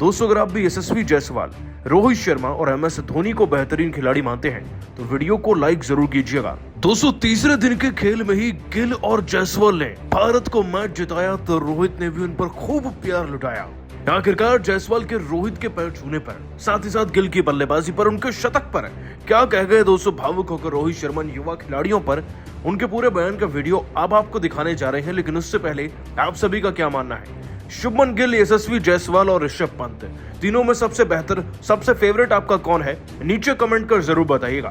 दोस्तों अगर आप भी यशस्वी जायसवाल, रोहित शर्मा और एमएस धोनी को बेहतरीन खिलाड़ी मानते हैं तो वीडियो को लाइक जरूर कीजिएगा। दोस्तों तीसरे दिन के खेल में ही गिल और जायसवाल ने भारत को मैच जिताया तो रोहित ने भी उन पर खूब प्यार लुटाया। आखिरकार जायसवाल के रोहित के पैर छूने पर, साथ ही साथ गिल की बल्लेबाजी पर, उनके शतक पर क्या कह गए दोस्तों भावुक होकर रोहित शर्मा ने युवा खिलाड़ियों पर, उनके पूरे बयान का वीडियो अब आपको दिखाने जा रहे हैं। लेकिन उससे पहले आप सभी का क्या मानना है? शुभमन गिल, यशस्वी जायसवाल और ऋषभ पंत, तीनों में सबसे बेहतर, सबसे फेवरेट आपका कौन है? नीचे कमेंट कर जरूर बताइएगा।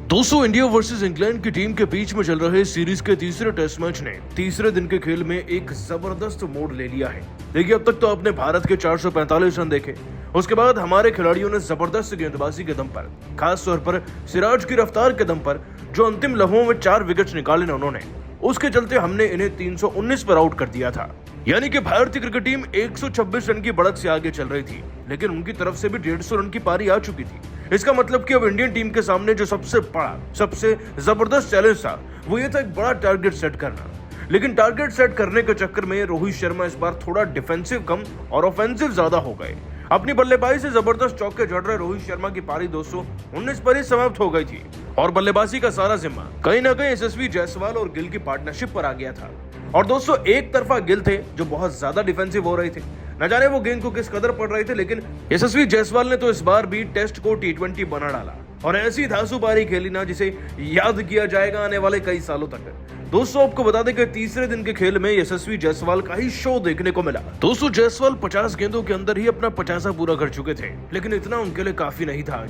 दोस्तों इंडिया वर्सेस इंग्लैंड की टीम के बीच में चल रहे सीरीज के तीसरे टेस्ट मैच ने तीसरे दिन के खेल में एक जबरदस्त मोड़ ले लिया है। देखिए अब तक तो आपने भारत के 445 रन देखे, उसके बाद हमारे खिलाड़ियों ने जबरदस्त गेंदबाजी के दम पर, खास तौर पर सिराज की रफ्तार के दम पर जो अंतिम लम्हों में 4 विकेट निकाले ना उन्होंने, उसके चलते हमने इन्हें 319 पर आउट कर दिया था। यानी कि भारतीय क्रिकेट टीम 126 रन की बढ़त से आगे चल रही थी, लेकिन उनकी तरफ से भी 150 रन की पारी आ चुकी थी। इसका मतलब कि अब इंडियन टीम के सामने जो सबसे बड़ा, सबसे जबरदस्त चैलेंज था वो ये था एक बड़ा टारगेट सेट करना। लेकिन टारगेट सेट करने के चक्कर में रोहित शर्मा इस बार थोड़ा डिफेंसिव कम और ऑफेंसिव ज्यादा हो गए। अपनी बल्लेबाजी से जबरदस्त चौके जड़ रहे रोहित शर्मा की पारी 219 पर ही समाप्त हो गई थी और बल्लेबाजी का सारा जिम्मा कहीं ना कहीं यशस्वी जायसवाल और गिल की पार्टनरशिप पर आ गया था। और दोस्तों एक तरफा गिल थे जो बहुत ज्यादा डिफेंसिव हो रहे थे, न जाने वो गेंद को किस कदर पड़ रहे थे, लेकिन यशस्वी जायसवाल ने तो इस बार भी टेस्ट को T20 बना डाला और ऐसी धांसू पारी खेली ना जिसे याद किया जाएगा आने वाले कई सालों तक। दोस्तों आपको बता दें कि तीसरे दिन के खेल में यशस्वी जायसवाल का ही शो देखने को मिला। दोस्तों जायसवाल 50 गेंदों के अंदर ही अपना 50 पूरा कर चुके थे, लेकिन इतना उनके लिए काफी नहीं था।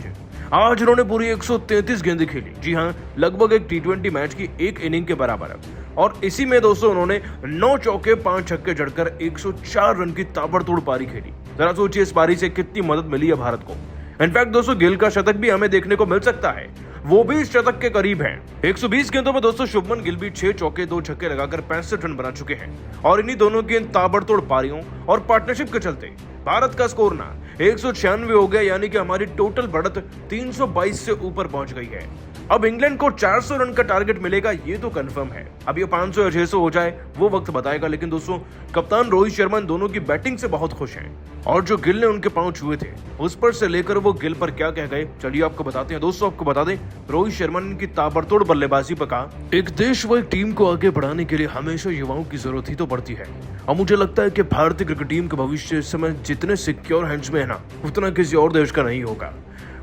आज उन्होंने पूरी 133 गेंदें खेली, जी हाँ, लगभग एक T20 मैच की एक इनिंग के बराबर। और इसी में दोस्तों उन्होंने 9 चौके 5 छक्के जड़कर 104 रन की ताबड़तोड़ पारी खेली। जरा सोचिए इस पारी से कितनी मदद मिली है भारत को। इनफैक्ट दोस्तों गिल का शतक भी हमें देखने को मिल सकता है, वो भी इस शतक के करीब है। 120 गेंदों में दोस्तों शुभमन गिल भी 6 चौके 2 छक्के लगाकर 65 रन बना चुके हैं और इन्हीं दोनों की इन ताबड़तोड़ पारियों और पार्टनरशिप के चलते भारत का स्कोर ना 196 हो गया, यानी कि हमारी टोटल बढ़त 322 से ऊपर पहुंच गई है। अब इंग्लैंड को 400 रन का टारगेट मिलेगा ये तो कंफर्म है। अब ये 500 या 600 हो जाए वो वक्त बताएगा, लेकिन दोस्तों कप्तान रोहित शर्मा इन दोनों की बैटिंग से बहुत खुश हैं और जो गिल ने उनके पांव छुए थे उस पर से लेकर वो गिल पर क्या कह गए, चलिए आपको बताते हैं। दोस्तों आपको बता दें रोहित शर्मा ने इनकी ताबड़तोड़ बल्लेबाजी पर कहा, एक देश व एक टीम को आगे बढ़ाने के लिए हमेशा युवाओं की जरूरत ही तो पड़ती है और मुझे लगता है कि भारतीय क्रिकेट टीम का भविष्य इस समय जितने सिक्योर हैंड्स में है ना उतना किसी और देश का नहीं होगा।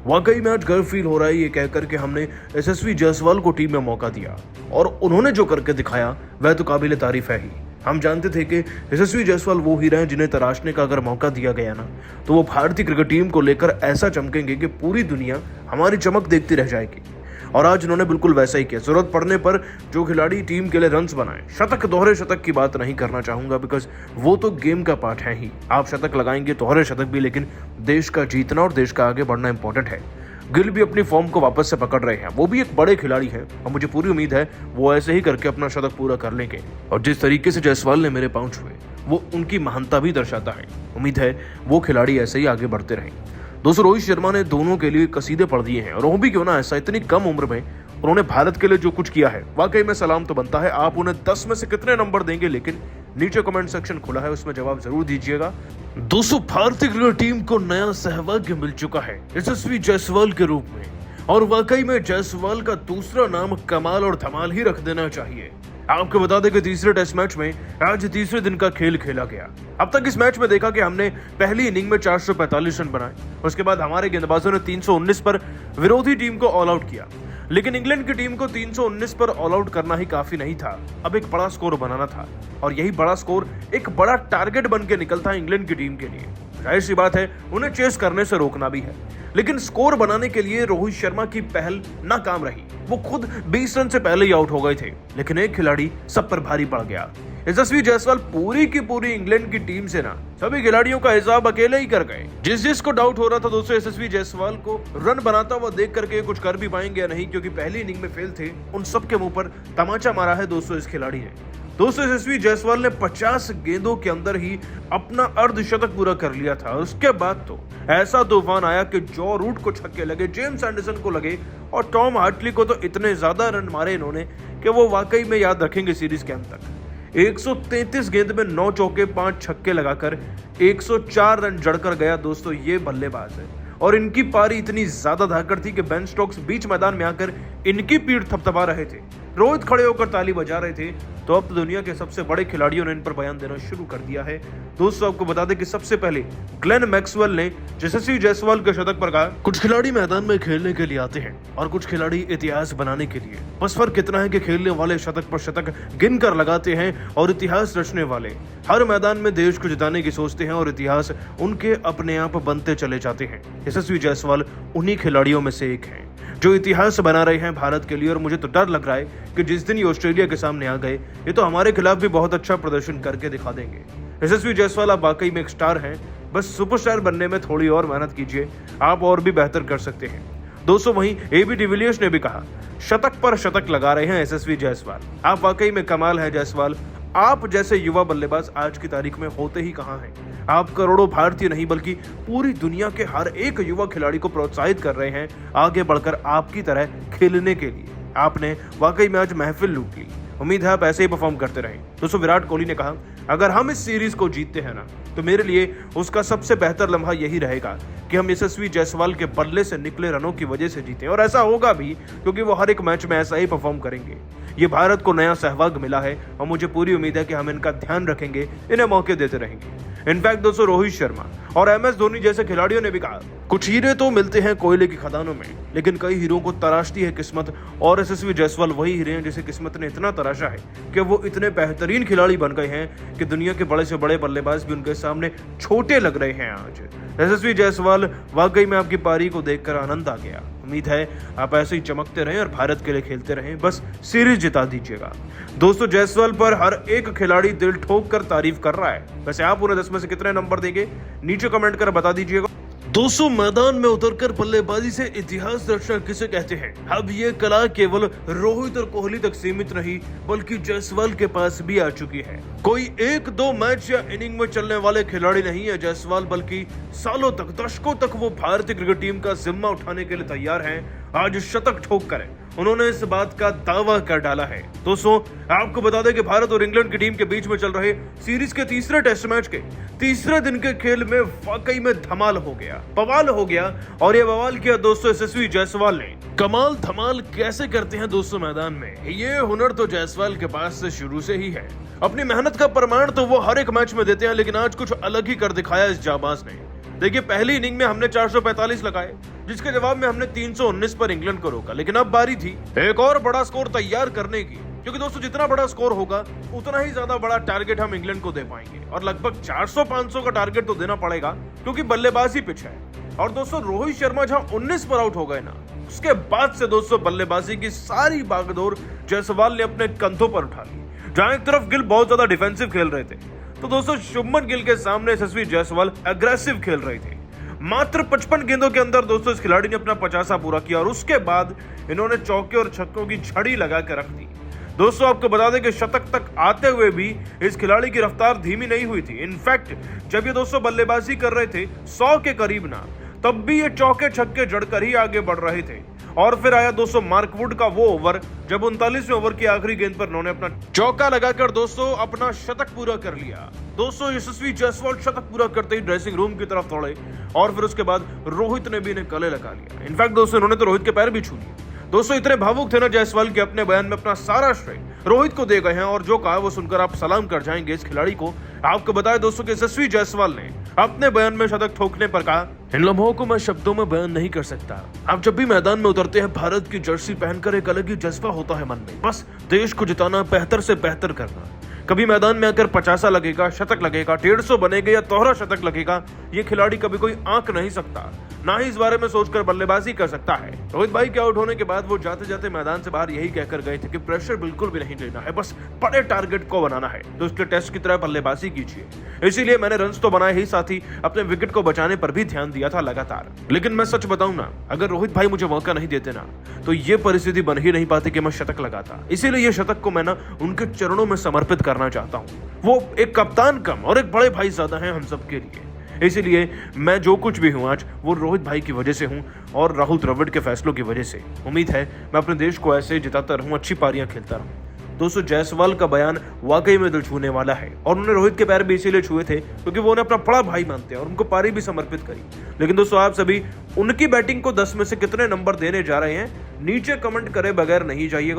वाकई में आज गर्व फील हो रहा है ये कहकर के हमने यशस्वी जायसवाल को टीम में मौका दिया और उन्होंने जो करके दिखाया वह तो काबिल तारीफ है ही। हम जानते थे कि यशस्वी जायसवाल वो हीरा हैं जिन्हें तराशने का अगर मौका दिया गया ना तो वो भारतीय क्रिकेट टीम को लेकर ऐसा चमकेंगे कि पूरी दुनिया हमारी चमक देखती रह जाएगी। और आज उन्होंने बिल्कुल वैसा ही किया। जरूरत पड़ने पर जो खिलाड़ी टीम के लिए रन्स बनाए, शतक, दोहरे शतक की बात नहीं करना चाहूंगा बिकॉज वो तो गेम का पार्ट है ही। आप शतक लगाएंगे, दोहरे शतक भी, लेकिन देश का जीतना और देश का आगे बढ़ना इंपॉर्टेंट है। गिल भी अपनी फॉर्म को वापस से पकड़ रहे हैं, वो भी एक बड़े खिलाड़ी हैं और मुझे पूरी उम्मीद है वो ऐसे ही करके अपना शतक पूरा कर लेंगे। और जिस तरीके से जायसवाल ने मेरे पांव छुए वो उनकी महानता भी दर्शाता है। उम्मीद है वो खिलाड़ी ऐसे ही आगे बढ़ते रहें। दोस्तों रोहित शर्मा ने दोनों के लिए कसीदे पढ़ दिए हैं और वो भी क्यों ना ऐसा, इतनी कम उम्र में उन्होंने भारत के लिए जो कुछ किया है वाकई में सलाम तो बनता है। आप उन्हें 10 में से कितने नंबर देंगे, लेकिन नीचे कमेंट सेक्शन खुला है, उसमें जवाब जरूर दीजिएगा। दोस्तों भारतीय क्रिकेट टीम को नया सहभाग्य मिल चुका है यशस्वी जायसवाल के रूप में और वाकई में जायसवाल का दूसरा नाम कमाल और धमाल ही रख देना चाहिए। आपको बता दें कि तीसरे टेस्ट मैच में आज तीसरे दिन का खेल खेला गया। अब तक इस मैच में देखा कि हमने पहली इनिंग में 445 रन बनाए, उसके बाद हमारे गेंदबाजों ने 319 पर विरोधी टीम को ऑल आउट किया, लेकिन इंग्लैंड की टीम को 319 पर ऑल आउट करना ही काफी नहीं था। अब एक बड़ा स्कोर बनाना था और यही बड़ा स्कोर एक बड़ा टारगेट बन के निकलता है इंग्लैंड की टीम के लिए। जाहिर सी बात है उन्हें चेस करने से रोकना भी है, लेकिन स्कोर बनाने के लिए रोहित शर्मा की पहल नाकाम रही। वो खुद 20 रन से पहले ही आउट हो गए थे, लेकिन एक खिलाड़ी सब पर भारी पड़ गया। यशस्वी जायसवाल पूरी की पूरी इंग्लैंड की टीम से ना सभी खिलाड़ियों का हिसाब अकेले ही कर गए। जिसको डाउट हो रहा था दोस्तों यशस्वी जायसवाल को रन बनाता हुआ देख करके कुछ कर भी पाएंगे या नहीं क्योंकि पहली इनिंग में फेल थे, उन सब के मुंह पर तमाचा मारा है दोस्तों इस खिलाड़ी ने। दोस्तों यशस्वी जायसवाल ने 50 गेंदों के अंदर ही अपना अर्धशतक पूरा कर लिया था। उसके बाद तो ऐसा तूफान आया कि जॉ रूट को छक्के लगे, जेम्स एंडरसन को लगे और टॉम हार्टली को तो इतने ज्यादा रन मारे इन्होंने कि वो वाकई में याद रखेंगे सीरीज के अंत तक। 133 गेंद में 9 चौके 5 छक्के लगाकर 104 रन जड़कर गया दोस्तों ये बल्लेबाज है। और इनकी पारी इतनी ज्यादा धाकड़ थी कि बेन स्टोक्स बीच मैदान में आकर इनकी पीठ थपथपा रहे थे। रोहित खड़े होकर ताली बजा रहे थे। तो अब तो दुनिया के सबसे बड़े खिलाड़ियों ने इन पर बयान देना शुरू कर दिया है। दोस्तों आपको बता दें कि सबसे पहले ग्लेन मैक्सवेल ने यशस्वी जायसवाल के शतक पर कहा, कुछ खिलाड़ी मैदान में खेलने के लिए आते हैं और कुछ खिलाड़ी इतिहास बनाने के लिए। बस फर्क इतना है कि खेलने वाले शतक पर शतक गिनकर लगाते हैं और इतिहास रचने वाले हर मैदान में देश को जिताने की सोचते हैं और इतिहास उनके अपने आप बनते चले जाते हैं। यशस्वी जायसवाल उन्हीं खिलाड़ियों में से एक हैं जो इतिहास बना रहे हैं भारत के लिए। और मुझे तो डर लग रहा है कि जिस दिन ये ऑस्ट्रेलिया के सामने आ गए ये तो हमारे खिलाफ भी बहुत अच्छा प्रदर्शन करके दिखा देंगे। यशस्वी जायसवाल आप वाकई में एक स्टार हैं, बस सुपरस्टार बनने में थोड़ी और मेहनत कीजिए, आप और भी बेहतर कर सकते हैं। दोस्तों वहीं एबी डिविलियर्स ने भी कहा, शतक पर शतक लगा रहे हैं यशस्वी जायसवाल, आप वाकई में कमाल है जायसवाल। आप जैसे युवा बल्लेबाज आज की तारीख में होते ही कहां हैं। आप करोड़ों भारतीय नहीं बल्कि पूरी दुनिया के हर एक युवा खिलाड़ी को प्रोत्साहित कर रहे हैं आगे बढ़कर आपकी तरह खेलने के लिए। आपने वाकई में आज महफिल लूट ली। उम्मीद है आप ऐसे ही परफॉर्म करते रहें। दोस्तों विराट कोहली ने कहा, अगर हम इस सीरीज को जीतते हैं ना तो मेरे लिए उसका सबसे बेहतर लम्हा यही रहेगा कि हम यशस्वी जायसवाल के बल्ले से निकले रनों की वजह से जीते। और ऐसा होगा भी क्योंकि वो हर एक मैच में ऐसा ही परफॉर्म करेंगे। ये भारत को नया सहवाग मिला है और मुझे पूरी उम्मीद है कि हम इनका ध्यान रखेंगे, इन्हें मौके देते रहेंगे। इनफैक्ट दोस्तों रोहित शर्मा और MS धोनी जैसे खिलाड़ियों ने भी कहा, कुछ हीरे तो मिलते हैं कोयले की खदानों में, लेकिन कई हीरों को तराशती है किस्मत। और यशस्वी जायसवाल वही हीरे हैं जिसे किस्मत ने इतना तराशा है कि वो इतने बेहतरीन खिलाड़ी बन गए हैं कि दुनिया के बड़े से बड़े बल्लेबाज भी उनके सामने छोटे लग रहे हैं आज। यशस्वी जायसवाल वाकई में आपकी पारी को देखकर आनंद आ गया। उम्मीद है आप ऐसे ही चमकते रहें और भारत के लिए खेलते रहें, बस सीरीज जिता दीजिएगा। दोस्तों जायसवाल पर हर एक खिलाड़ी दिल ठोक कर तारीफ कर रहा है। वैसे आप उन्हें 10 में से कितने नंबर देंगे नीचे कमेंट कर बता दीजिएगा। दोस्तों मैदान में उतरकर बल्लेबाजी से इतिहास रचना किसे कहते हैं? अब ये कला केवल रोहित और कोहली तक सीमित नहीं बल्कि जायसवाल के पास भी आ चुकी है। कोई 1-2 मैच या इनिंग में चलने वाले खिलाड़ी नहीं है जायसवाल, बल्कि सालों तक दशकों तक वो भारतीय क्रिकेट टीम का जिम्मा उठाने के लिए तैयार हैं। आज शतक ठोक कर उन्होंने इस बात का दावा कर डाला है। दोस्तों आपको बता दें कि भारत और इंग्लैंड की टीम के बीच में चल रहे सीरीज के तीसरे टेस्ट मैच के तीसरे दिन के खेल में वाकई में धमाल हो गया, बवाल हो गया। और ये बवाल किया दोस्तों यशस्वी जायसवाल ने। कमाल धमाल कैसे करते हैं दोस्तों मैदान में, ये हुनर तो जायसवाल के पास से शुरू से ही है। अपनी मेहनत का प्रमाण तो वो हर एक मैच में देते हैं, लेकिन आज कुछ अलग ही कर दिखाया इस जाबाज ने। देखिए पहली इनिंग में हमने 445 लगाए, जिसके जवाब में हमने 319 पर इंग्लैंड को रोका। लेकिन अब बारी थी एक और बड़ा स्कोर तैयार करने की, क्योंकि दोस्तों जितना बड़ा स्कोर होगा उतना ही ज्यादा बड़ा टारगेट हम इंग्लैंड को दे पाएंगे। और लगभग 400-500 का टारगेट तो देना पड़ेगा क्योंकि बल्लेबाजी पिच है। और दोस्तों रोहित शर्मा जहां 19 पर आउट हो गए ना, उसके बाद से दोस्तों बल्लेबाजी की सारी भागदौड़ जायसवाल ने अपने कंधों पर उठा ली। जहां एक तरफ गिल बहुत ज्यादा डिफेंसिव खेल रहे थे, तो दोस्तों शुभमन गिल के सामने यशस्वी जायसवाल एग्रेसिव खेल रहे थे। मात्र 55 गेंदों के अंदर दोस्तों इस खिलाड़ी ने अपना 50 पूरा किया और उसके बाद इन्होंने चौके और छक्कों की झड़ी लगा के रख दी। दोस्तों आपको बता दें कि शतक तक आते हुए भी इस खिलाड़ी की रफ्तार धीमी नहीं हुई थी। इनफैक्ट जब ये दोस्तों बल्लेबाजी कर रहे थे 100 के करीब ना, तब भी ये चौके छक्के जड़कर ही आगे बढ़ रहे थे। और फिर आया दोस्तों मार्क वुड का वो ओवर जब 39वें ओवर की आखिरी गेंद पर उन्होंने अपना चौका लगाकर दोस्तों अपना शतक पूरा कर लिया। दोस्तों यशस्वी जायसवाल शतक पूरा करते ही ड्रेसिंग रूम की तरफ दौड़े और फिर उसके बाद रोहित ने भी इन्हें गले लगा लिया। इनफैक्ट दोस्तों इन्होंने तो रोहित के पैर भी छू लिए। दोस्तों इतने भावुक थे ना जायसवाल के अपने बयान में अपना सारा श्रेय रोहित को दे गए हैं और जो कहा वो सुनकर आप सलाम कर जाएंगे इस खिलाड़ी को। आपको बताया दोस्तों कि यशस्वी जायसवाल ने अपने बयान में शतक ठोकने पर कहा, इन लम्हों को मैं शब्दों में बयान नहीं कर सकता। आप जब भी मैदान में उतरते हैं भारत की जर्सी पहनकर एक अलग ही जज्बा होता है मन में, बस देश को जिताना, बेहतर से बेहतर करना। कभी मैदान में आकर 50 लगेगा, शतक लगेगा, 150 बनेगा या दोहरा शतक लगेगा, ये खिलाड़ी कभी कोई आंक नहीं सकता, ना ही इस बारे में सोचकर बल्लेबाजी कर सकता है। रोहित भाई के आउट होने के बाद वो जाते जाते मैदान से बाहर यही कहकर गए थे कि प्रेशर बिल्कुल भी नहीं लेना है, बस बड़े टारगेट को बनाना है, तो उसके टेस्ट की तरह बल्लेबाजी कीजिए। इसीलिए मैंने रन्स तो बनाए ही, साथ ही अपने विकेट को बचाने पर भी ध्यान दिया था लगातार। लेकिन मैं सच बताऊं ना, अगर रोहित भाई मुझे मौका नहीं देते ना, तो ये परिस्थिति बन ही नहीं पाती कि मैं शतक लगाता। इसीलिए ये शतक को मैं ना उनके चरणों में समर्पित करना चाहता हूँ। वो एक कप्तान कम और एक बड़े भाई ज्यादा हैं हम सबके लिए। इसीलिए मैं जो कुछ भी हूं आज वो रोहित भाई की वजह से हूं और राहुल द्रविड़ के फैसलों की वजह से। उम्मीद है मैं अपने देश को ऐसे जिताता रहूं, अच्छी पारियां खेलता रहूं। दोस्तों जायसवाल का बयान वाकई में दिल छूने वाला है और उन्होंने रोहित के पैर भी इसीलिए छुए थे क्योंकि वो उन्हें अपना बड़ा भाई मानते हैं और उनको पारी भी समर्पित करी। लेकिन दोस्तों आप सभी उनकी बैटिंग को 10 में से कितने नंबर देने जा रहे हैं नीचे कमेंट करे बगैर नहीं जाइएगा।